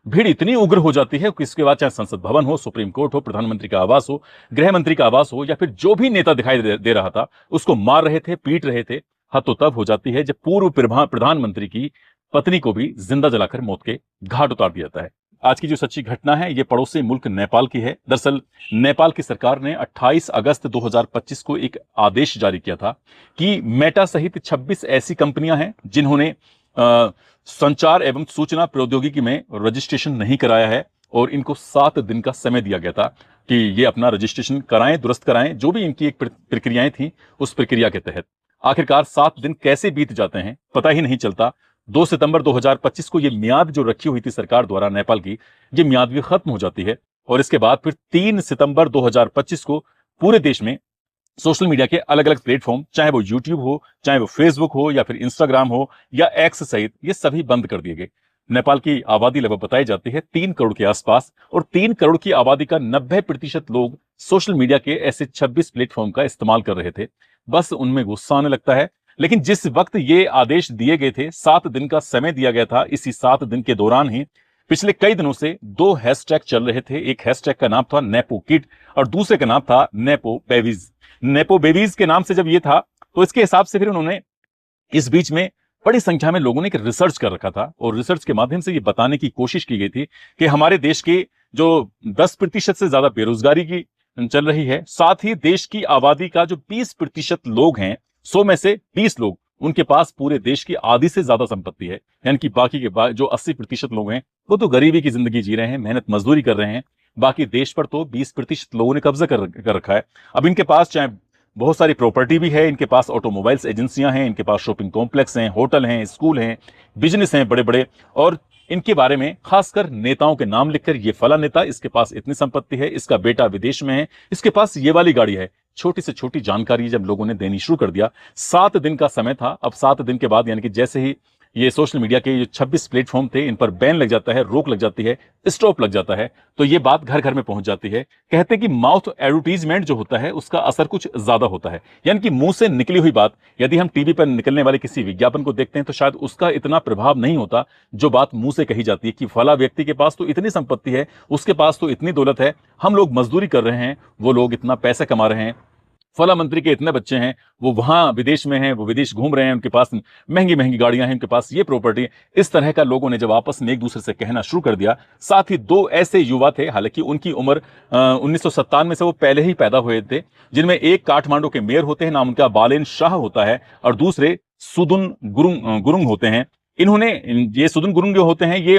भीड़ इतनी उग्र हो जाती है कि इसके बाद चाहे संसद भवन हो, सुप्रीम कोर्ट हो, प्रधानमंत्री का आवास हो, गृह मंत्री का आवास हो, या फिर जो भी नेता दिखाई दे रहा था उसको मार रहे थे, पीट रहे थे। हद तो तब हो जाती है जब पूर्व प्रधानमंत्री की पत्नी को भी जिंदा जलाकर मौत के घाट उतार दिया जाता है। आज की जो सच्ची घटना है ये पड़ोसी मुल्क नेपाल की है। दरअसल नेपाल की सरकार ने 28 अगस्त 2025 को एक आदेश जारी किया था कि मेटा सहित 26 ऐसी कंपनियां हैं जिन्होंने संचार एवं सूचना प्रौद्योगिकी में रजिस्ट्रेशन नहीं कराया है, और इनको 7 दिन का समय दिया गया था कि ये अपना रजिस्ट्रेशन कराएं, दुरुस्त कराएं, जो भी इनकी एक प्रक्रियाएं थी उस प्रक्रिया के तहत। आखिरकार 7 दिन कैसे बीत जाते हैं पता ही नहीं चलता। 2 सितंबर 2025 को ये मियाद जो रखी हुई थी सरकार द्वारा नेपाल की, ये मियाद भी खत्म हो जाती है। और इसके बाद फिर 3 सितंबर 2025 को पूरे देश में सोशल मीडिया के अलग अलग प्लेटफॉर्म, चाहे वो यूट्यूब हो, चाहे वो फेसबुक हो, या फिर इंस्टाग्राम हो, या एक्स सहित, ये सभी बंद कर दिए गए। नेपाल की आबादी लगभग बताई जाती है 3 करोड़ के आसपास, और 3 करोड़ की आबादी का 90% लोग सोशल मीडिया के ऐसे 26 प्लेटफॉर्म का इस्तेमाल कर रहे थे। बस उनमें गुस्सा आने लगता है। लेकिन जिस वक्त ये आदेश दिए गए थे, 7 दिन का समय दिया गया था, इसी 7 दिन के दौरान ही पिछले कई दिनों से 2 हैशटैग चल रहे थे। एक हैशटैग का नाम था नेपो किड और दूसरे का नाम था नेपो बेबीज। नेपो बेबीज के नाम से जब ये था तो इसके हिसाब से फिर उन्होंने इस बीच में बड़ी संख्या में लोगों ने एक रिसर्च कर रखा था, और रिसर्च के माध्यम से ये बताने की कोशिश की गई थी कि हमारे देश के जो 10% से ज्यादा बेरोजगारी की चल रही है, साथ ही देश की आबादी का जो 20% लोग हैं, 100 में से 20 लोग, उनके पास पूरे देश की आधी से ज्यादा संपत्ति है। यानी कि बाकी के जो 80% लोग हैं वो तो गरीबी की जिंदगी जी रहे हैं, मेहनत मजदूरी कर रहे हैं। बाकी देश पर तो 20% लोगों ने कब्जा कर रखा है। अब इनके पास चाहे बहुत सारी प्रॉपर्टी भी है, इनके पास ऑटोमोबाइल्स एजेंसियां हैं, इनके पास शॉपिंग कॉम्प्लेक्स हैं, होटल हैं, स्कूल हैं, बिजनेस हैं बड़े बड़े, और इनके बारे में खासकर नेताओं के नाम लिखकर, ये फला नेता, इसके पास इतनी संपत्ति है, इसका बेटा विदेश में है, इसके पास ये वाली गाड़ी है। छोटी से छोटी जानकारी जब लोगों ने देनी शुरू कर दिया, 7 दिन का समय था। अब 7 दिन के बाद, यानी कि जैसे ही ये सोशल मीडिया के जो 26 प्लेटफॉर्म थे, इन पर बैन लग जाता है, रोक लग जाती है, स्टॉप लग जाता है, तो ये बात घर घर में पहुंच जाती है। कहते हैं कि माउथ एडवर्टीजमेंट जो होता है उसका असर कुछ ज्यादा होता है। यानी कि मुंह से निकली हुई बात, यदि हम टीवी पर निकलने वाले किसी विज्ञापन को देखते हैं तो शायद उसका इतना प्रभाव नहीं होता जो बात मुंह से कही जाती है कि फला व्यक्ति के पास तो इतनी संपत्ति है, उसके पास तो इतनी दौलत है, हम लोग मजदूरी कर रहे हैं, वो लोग इतना पैसा कमा रहे हैं, फला मंत्री के इतने बच्चे हैं, वो वहां विदेश में हैं, वो विदेश घूम रहे हैं, उनके पास महंगी महंगी गाड़ियां हैं, उनके पास ये प्रॉपर्टी है। इस तरह का लोगों ने जब आपस में एक दूसरे से कहना शुरू कर दिया। साथ ही 2 ऐसे युवा थे, हालांकि उनकी उम्र 1997 से वो पहले ही पैदा हुए थे, जिनमें एक काठमांडू के मेयर होते हैं, नाम उनका बालेन शाह होता है, और दूसरे सुदुन गुरुंग होते हैं। इन्होंने, ये सुदुन गुरुंग जो होते हैं, ये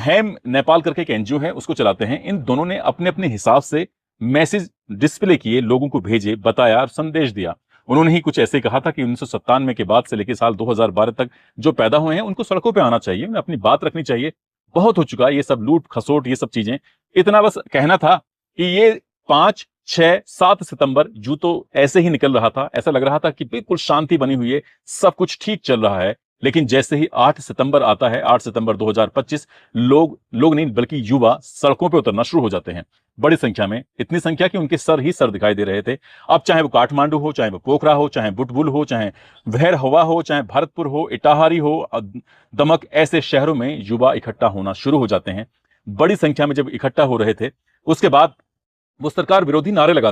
हैम नेपाल करके एक एनजीओ है, उसको चलाते हैं। इन दोनों ने अपने अपने हिसाब से मैसेज डिस्प्ले किए, लोगों को भेजे, बताया और संदेश दिया। उन्होंने ही कुछ ऐसे कहा था कि 1997 के बाद से लेकर साल 2012 तक जो पैदा हुए हैं उनको सड़कों पे आना चाहिए, उन्हें अपनी बात रखनी चाहिए। बहुत हो चुका है ये सब लूट खसोट, ये सब चीजें। इतना बस कहना था कि ये 5, 6, 7 सितंबर यूं तो ऐसे ही निकल रहा था, ऐसा लग रहा था कि बिल्कुल शांति बनी हुई है, सब कुछ ठीक चल रहा है। लेकिन जैसे ही 8 सितंबर आता है, 8 सितंबर 2025, लोग नहीं बल्कि युवा सड़कों पे उतरना शुरू हो जाते हैं, बड़ी संख्या में, इतनी संख्या कि उनके सर ही सर दिखाई दे रहे थे। अब चाहे वो काठमांडू हो, चाहे वो पोखरा हो, चाहे बुटबुल हो, चाहे हवा हो, चाहे भरतपुर हो, इटाहारी हो, दमक, ऐसे शहरों में युवा इकट्ठा होना शुरू हो जाते हैं। बड़ी संख्या में जब इकट्ठा हो रहे थे, उसके बाद वो सरकार विरोधी नारे लगा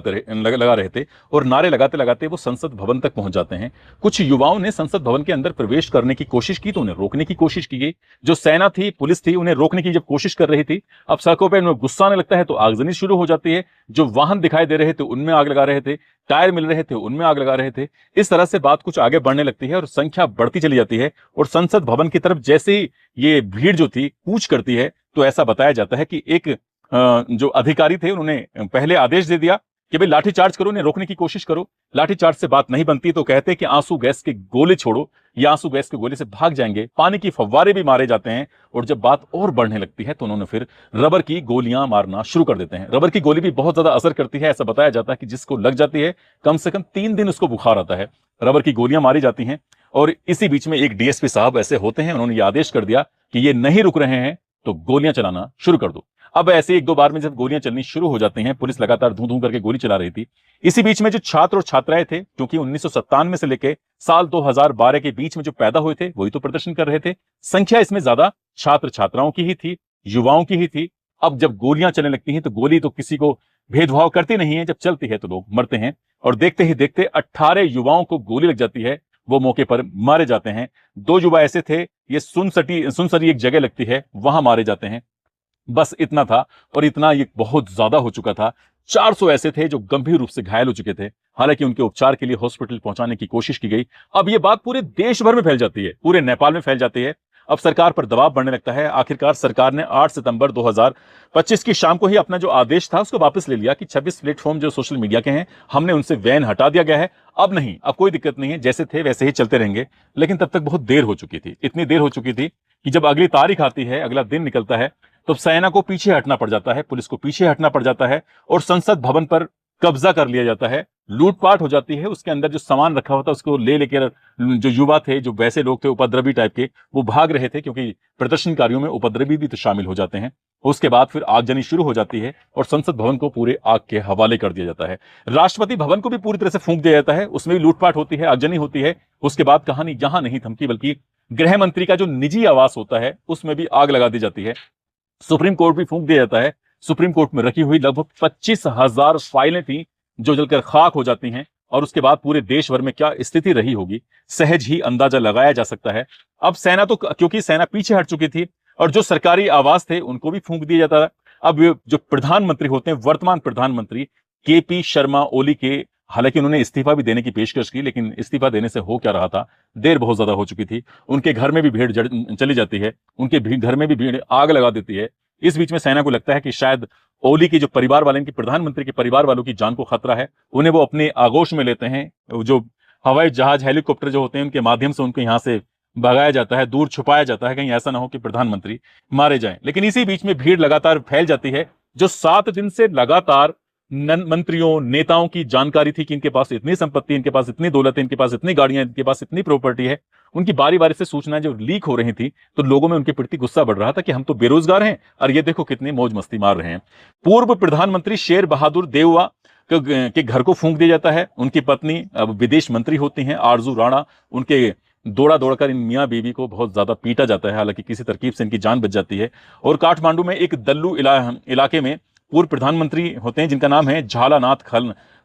रहे थे, और नारे लगाते लगाते वो संसद भवन तक पहुंच जाते हैं। कुछ युवाओं ने संसद भवन के अंदर प्रवेश करने की कोशिश की तो उन्हें रोकने की कोशिश की गई। जो सेना थी, पुलिस थी, उन्हें रोकने की जब कोशिश कर रही थी, अब सड़कों पर उन्हें गुस्सा आने लगता है तो आगजनी शुरू हो जाती है। जो वाहन दिखाई दे रहे थे उनमें आग लगा रहे थे, टायर मिल रहे थे उनमें आग लगा रहे थे। इस तरह से बात कुछ आगे बढ़ने लगती है और संख्या बढ़ती चली जाती है, और संसद भवन की तरफ जैसे ही ये भीड़ जो थी कूच करती है, तो ऐसा बताया जाता है कि एक जो अधिकारी थे उन्होंने पहले आदेश दे दिया कि भाई लाठीचार्ज करो, उन्हें रोकने की कोशिश करो। लाठीचार्ज से बात नहीं बनती तो कहते हैं कि आंसू गैस के गोले छोड़ो, या आंसू गैस के गोले से भाग जाएंगे। पानी की फव्वारे भी मारे जाते हैं, और जब बात और बढ़ने लगती है तो उन्होंने फिर रबर की गोलियां मारना शुरू कर देते हैं। रबर की गोली भी बहुत ज्यादा असर करती है, ऐसा बताया जाता है कि जिसको लग जाती है कम से कम 3 दिन उसको बुखार आता है। रबर की गोलियां मारी जाती हैं, और इसी बीच में एक डीएसपी साहब ऐसे होते हैं, उन्होंने ये आदेश कर दिया कि ये नहीं रुक रहे हैं तो गोलियां चलाना शुरू कर दो। अब ऐसे 1-2 बार में जब गोलियां चलनी शुरू हो जाती हैं, पुलिस लगातार धू धू करके गोली चला रही थी। इसी बीच में जो छात्र और छात्राएं थे, क्योंकि 1997 से लेकर साल 2012 के बीच में जो पैदा हुए थे वही तो प्रदर्शन कर रहे थे, संख्या इसमें ज्यादा छात्र छात्राओं की ही थी। युवाओं की ही थी। अब जब गोलियां चलने लगती हैं तो गोली तो किसी को भेदभाव करती नहीं है, जब चलती है तो लोग मरते हैं। और देखते ही देखते 18 युवाओं को गोली लग जाती है, वो मौके पर मारे जाते हैं। 2 युवा ऐसे थे, ये सुनसरी एक जगह लगती है, वहां मारे जाते हैं। बस इतना था, और इतना ये बहुत ज्यादा हो चुका था। 400 ऐसे थे जो गंभीर रूप से घायल हो चुके थे। हालांकि उनके उपचार के लिए हॉस्पिटल पहुंचाने की कोशिश की गई। अब ये बात पूरे देश भर में फैल जाती है, पूरे नेपाल में फैल जाती है। अब सरकार पर दबाव बढ़ने लगता है। आखिरकार सरकार ने 8 सितंबर 2025 की शाम को ही अपना जो आदेश था उसको वापस ले लिया कि 26 प्लेटफॉर्म जो सोशल मीडिया के हैं, हमने उनसे बैन हटा दिया गया है। अब नहीं, अब कोई दिक्कत नहीं है, जैसे थे वैसे ही चलते रहेंगे। लेकिन तब तक बहुत देर हो चुकी थी, इतनी देर हो चुकी थी कि जब अगली तारीख आती है, अगला दिन निकलता है, तो सेना को पीछे हटना पड़ जाता है, पुलिस को पीछे हटना पड़ जाता है, और संसद भवन पर कब्जा कर लिया जाता है। लूटपाट हो जाती है, उसके अंदर जो सामान रखा होता है उसको ले लेकर जो युवा थे, जो वैसे लोग थे उपद्रवी टाइप के, वो भाग रहे थे, क्योंकि प्रदर्शनकारियों में उपद्रवी भी तो शामिल हो जाते हैं। उसके बाद फिर आगजनी शुरू हो जाती है और संसद भवन को पूरे आग के हवाले कर दिया जाता है। राष्ट्रपति भवन को भी पूरी तरह से फूंक दिया जाता है, उसमें भी लूटपाट होती है, आगजनी होती है। उसके बाद कहानी यहां नहीं थमती, बल्कि गृह मंत्री का जो निजी आवास होता है उसमें भी आग लगा दी जाती है। सुप्रीम कोर्ट भी फूंक दिया जाता है। सुप्रीम कोर्ट में रखी हुई लगभग 25,000 फाइलें थी जो जलकर खाक हो जाती हैं। और उसके बाद पूरे देश भर में क्या स्थिति रही होगी, सहज ही अंदाजा लगाया जा सकता है। अब सेना तो, क्योंकि सेना पीछे हट चुकी थी, और जो सरकारी आवास थे उनको भी फूंक दिया जाता है। अब जो प्रधानमंत्री होते हैं, वर्तमान प्रधानमंत्री केपी शर्मा ओली के, हालांकि उन्होंने इस्तीफा भी देने की पेशकश की, लेकिन इस्तीफा देने से हो क्या रहा था, देर बहुत ज्यादा हो चुकी थी। उनके घर में भी भीड़ चली जाती है, उनके घर में भी भीड़ आग लगा देती है। इस बीच में सेना को लगता है कि शायद ओली की जो परिवार वाले, इनके प्रधानमंत्री के परिवार वालों की जान को खतरा है, उन्हें वो अपने आगोश में लेते हैं। जो हवाई जहाज, हेलीकॉप्टर जो होते हैं, उनके माध्यम से उनको यहां से भगाया जाता है, दूर छुपाया जाता है, कहीं ऐसा ना हो कि प्रधानमंत्री मारे जाएं। लेकिन इसी बीच में भीड़ लगातार फैल जाती है। जो 7 दिन से लगातार मंत्रियों, नेताओं की जानकारी थी कि इनके पास इतनी संपत्ति, इनके पास इतनी दौलत है, इनके पास इतनी गाड़ियां, इनके पास इतनी प्रॉपर्टी है, उनकी बारी बारी से सूचनाएं जो लीक हो रही थी, तो लोगों में उनके प्रति गुस्सा बढ़ रहा था कि हम तो बेरोजगार हैं और ये देखो कितनी मौज मस्ती मार रहे हैं। पूर्व प्रधानमंत्री शेर बहादुर देउवा के घर को फूंक दिया जाता है। उनकी पत्नी अब विदेश मंत्री होती हैं, आरजू राणा, उनके दौड़ा दौड़कर इन मियां बीवी को बहुत ज्यादा पीटा जाता है। हालांकि किसी तरकीब से इनकी जान बच जाती है। और काठमांडू में एक दल्लू इलाके में पूर्व प्रधानमंत्री होते हैं जिनका नाम है झालानाथ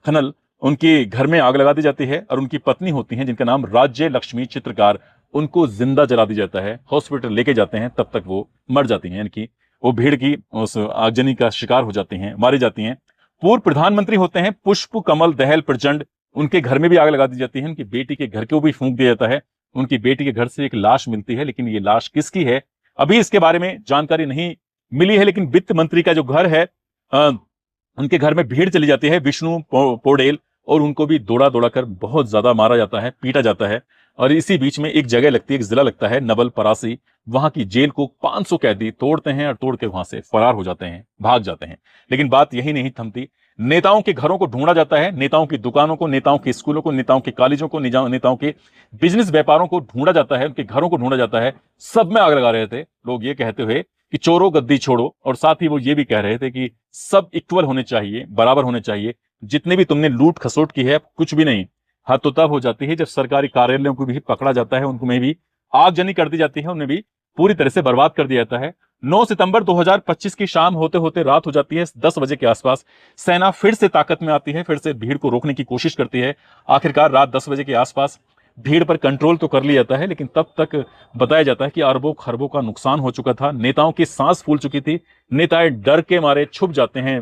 खनल, उनके घर में आग लगा दी जाती है। और उनकी पत्नी होती हैं जिनका नाम राज्य लक्ष्मी चित्रकार, उनको जिंदा जला दिया जाता है। हॉस्पिटल लेके जाते हैं, तब तक वो मर जाती हैं, यानी कि वो भीड़ की उस आगजनी का शिकार हो जाती हैं, मारी जाती हैं। पूर्व प्रधानमंत्री होते हैं पुष्प कमल दहल प्रचंड, उनके घर में भी आग लगा दी जाती है। उनकी बेटी के घर को भी फूंक दिया जाता है। उनकी बेटी के घर से एक लाश मिलती है, लेकिन ये लाश किसकी है अभी इसके बारे में जानकारी नहीं मिली है। लेकिन वित्त मंत्री का जो घर है, उनके घर में भीड़ चली जाती है, विष्णु पोडेल, और उनको भी दौड़ा दौड़ा कर बहुत ज्यादा मारा जाता है, पीटा जाता है। और इसी बीच में एक जगह लगती है, एक जिला लगता है नवल परासी, वहां की जेल को 500 कैदी तोड़ते हैं और तोड़ के वहां से फरार हो जाते हैं, भाग जाते हैं। लेकिन बात यही नहीं थमती, नेताओं के घरों को ढूंढा जाता है, नेताओं की दुकानों को, नेताओं के स्कूलों को, नेताओं के कॉलेजों को, नेताओं के बिजनेस व्यापारों को ढूंढा जाता है, उनके घरों को ढूंढा जाता है। सब में आग लगा रहे थे लोग, ये कहते हुए कि चोरों गद्दी छोड़ो। और साथ ही वो ये भी कह रहे थे कि सब इक्वल होने चाहिए, बराबर होने चाहिए, जितने भी तुमने लूट खसोट की है कुछ भी नहीं। हद तो तब हो जाती है जब सरकारी कार्यालयों को भी पकड़ा जाता है, उनको में भी आगजनी कर दी जाती है, उन्हें भी पूरी तरह से बर्बाद कर दिया जाता है। 9 सितंबर 2025 की शाम होते होते रात हो जाती है। 10 बजे के आसपास सेना फिर से ताकत में आती है, फिर से भीड़ को रोकने की कोशिश करती है। आखिरकार रात 10 बजे के आसपास भीड़ पर कंट्रोल तो कर लिया जाता है, लेकिन तब तक बताया जाता है कि अरबों खरबों का नुकसान हो चुका था। नेताओं की सांस फूल चुकी थी, नेता डर के मारे छुप जाते हैं,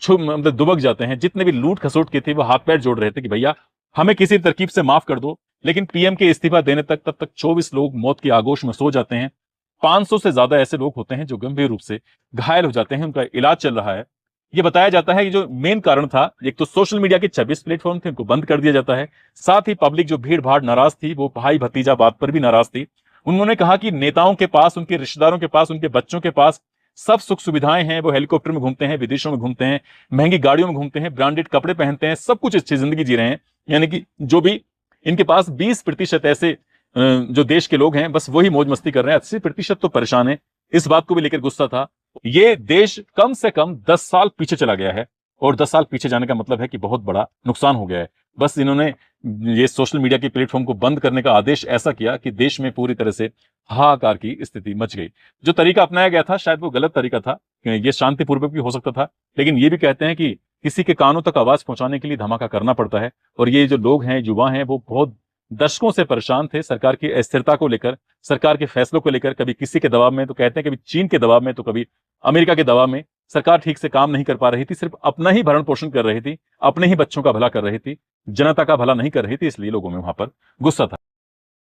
मतलब दुबक जाते हैं। जितने भी लूट खसोट की थी वो हाथ पैर जोड़ रहे थे कि भैया हमें किसी तरकीब से माफ कर दो। लेकिन पीएम के इस्तीफा देने तक तब तक 24 लोग मौत की आगोश में सो जाते हैं। 500 से ज्यादा ऐसे लोग होते हैं जो गंभीर रूप से घायल हो जाते हैं, उनका इलाज चल रहा है। ये बताया जाता है कि जो मेन कारण था, एक तो सोशल मीडिया के 26 प्लेटफॉर्म थे, उनको बंद कर दिया जाता है। साथ ही पब्लिक जो भीड़ भाड़ नाराज थी, वो भाई भतीजा बात पर भी नाराज थी। उन्होंने कहा कि नेताओं के पास, उनके रिश्तेदारों के पास, उनके बच्चों के पास सब सुख सुविधाएं हैं, वो हेलीकॉप्टर में घूमते हैं, विदेशों में घूमते हैं, महंगी गाड़ियों में घूमते हैं, ब्रांडेड कपड़े पहनते हैं, सब कुछ अच्छी जिंदगी जी रहे हैं। यानी कि जो भी इनके पास 20% ऐसे जो देश के लोग हैं, बस वही मौज मस्ती कर रहे हैं, 80% तो परेशान है। इस बात को भी लेकर गुस्सा था। ये देश कम से कम 10 साल पीछे चला गया है, और 10 साल पीछे जाने का मतलब है कि बहुत बड़ा नुकसान हो गया है। बस इन्होंने ये सोशल मीडिया के प्लेटफॉर्म को बंद करने का आदेश ऐसा किया कि देश में पूरी तरह से हाहाकार की स्थिति मच गई। जो तरीका अपनाया गया था शायद वो गलत तरीका था, ये शांतिपूर्वक भी हो सकता था, लेकिन ये भी कहते हैं कि किसी के कानों तक आवाज पहुंचाने के लिए धमाका करना पड़ता है। और ये जो लोग हैं, युवा हैं, वो बहुत दशकों से परेशान थे सरकार की अस्थिरता को लेकर, सरकार के फैसलों को लेकर। कभी किसी के दबाव में तो कहते हैं, कभी चीन के दबाव में, तो कभी अमेरिका के दबाव में। सरकार ठीक से काम नहीं कर पा रही थी, सिर्फ अपना ही भरण पोषण कर रही थी, अपने ही बच्चों का भला कर रही थी, जनता का भला नहीं कर रही थी, इसलिए लोगों में वहां पर गुस्सा था।